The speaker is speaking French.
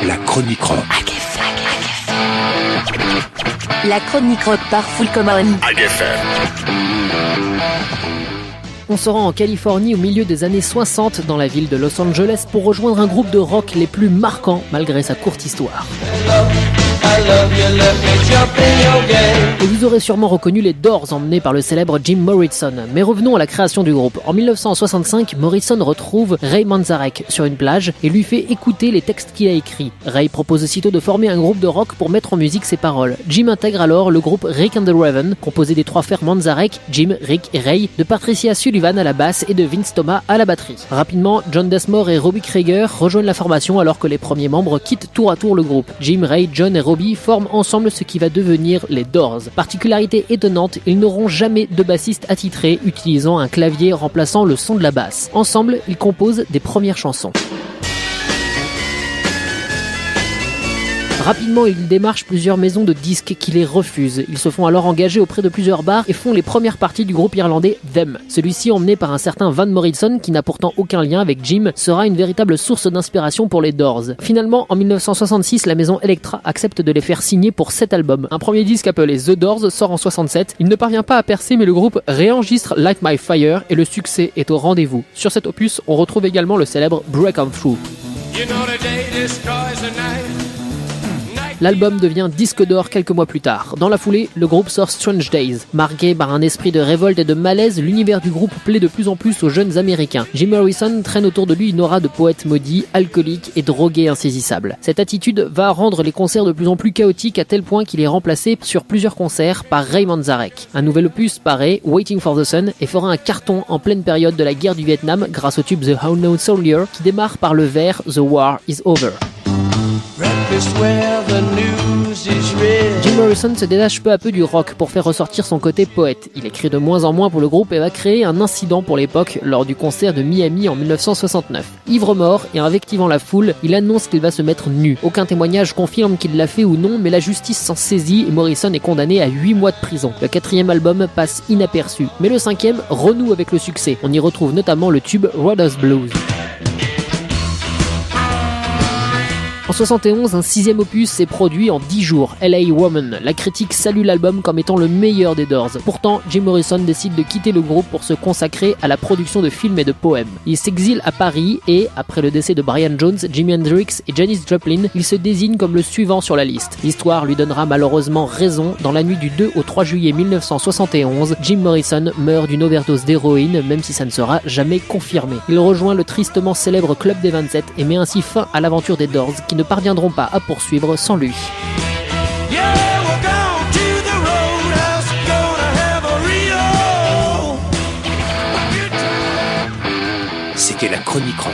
La chronique rock. La chronique rock par Full Common. On se rend en Californie au milieu des années 60 dans la ville de Los Angeles pour rejoindre un groupe de rock les plus marquants malgré sa courte histoire. Et vous aurez sûrement reconnu les Doors emmenés par le célèbre Jim Morrison. Mais revenons à la création du groupe. En 1965, Morrison retrouve Ray Manzarek sur une plage et lui fait écouter les textes qu'il a écrits. Ray propose aussitôt de former un groupe de rock pour mettre en musique ses paroles. Jim intègre alors le groupe Rick and the Raven, composé des trois frères Manzarek, Jim, Rick et Ray, de Patricia Sullivan à la basse et de Vince Thomas à la batterie. Rapidement, John Densmore et Robbie Krieger rejoignent la formation alors que les premiers membres quittent tour à tour le groupe. Jim, Ray, John et Robbie forment ensemble ce qui va devenir les Doors. Particularité étonnante, ils n'auront jamais de bassiste attitré utilisant un clavier remplaçant le son de la basse. Ensemble, ils composent des premières chansons. Rapidement, ils démarchent plusieurs maisons de disques qui les refusent. Ils se font alors engager auprès de plusieurs bars et font les premières parties du groupe irlandais Them. Celui-ci, emmené par un certain Van Morrison, qui n'a pourtant aucun lien avec Jim, sera une véritable source d'inspiration pour les Doors. Finalement, en 1966, la maison Elektra accepte de les faire signer pour 7 albums. Un premier disque appelé The Doors sort en 67. Il ne parvient pas à percer, mais le groupe réenregistre Light My Fire et le succès est au rendez-vous. Sur cet opus, on retrouve également le célèbre Break On Through. L'album devient disque d'or quelques mois plus tard. Dans la foulée, le groupe sort Strange Days. Marqué par un esprit de révolte et de malaise, l'univers du groupe plaît de plus en plus aux jeunes américains. Jim Morrison traîne autour de lui une aura de poète maudit, alcoolique et drogué insaisissable. Cette attitude va rendre les concerts de plus en plus chaotiques à tel point qu'il est remplacé sur plusieurs concerts par Ray Manzarek. Un nouvel opus paraît, Waiting for the Sun, et fera un carton en pleine période de la guerre du Vietnam grâce au tube The Unknown Soldier qui démarre par le vers The War is Over. Jim Morrison se détache peu à peu du rock pour faire ressortir son côté poète. Il écrit de moins en moins pour le groupe et va créer un incident pour l'époque lors du concert de Miami en 1969. Ivre mort et invectivant la foule, il annonce qu'il va se mettre nu. Aucun témoignage confirme qu'il l'a fait ou non, mais la justice s'en saisit et Morrison est condamné à 8 mois de prison. Le 4e album passe inaperçu, mais le 5e renoue avec le succès. On y retrouve notamment le tube Roadhouse Blues. En 71, un 6e opus s'est produit en 10 jours, LA Woman. La critique salue l'album comme étant le meilleur des Doors. Pourtant, Jim Morrison décide de quitter le groupe pour se consacrer à la production de films et de poèmes. Il s'exile à Paris et, après le décès de Brian Jones, Jimi Hendrix et Janis Joplin, il se désigne comme le suivant sur la liste. L'histoire lui donnera malheureusement raison. Dans la nuit du 2 au 3 juillet 1971, Jim Morrison meurt d'une overdose d'héroïne, même si ça ne sera jamais confirmé. Il rejoint le tristement célèbre Club des 27 et met ainsi fin à l'aventure des Doors, qui ne parviendront pas à poursuivre sans lui. C'était la chronique rock.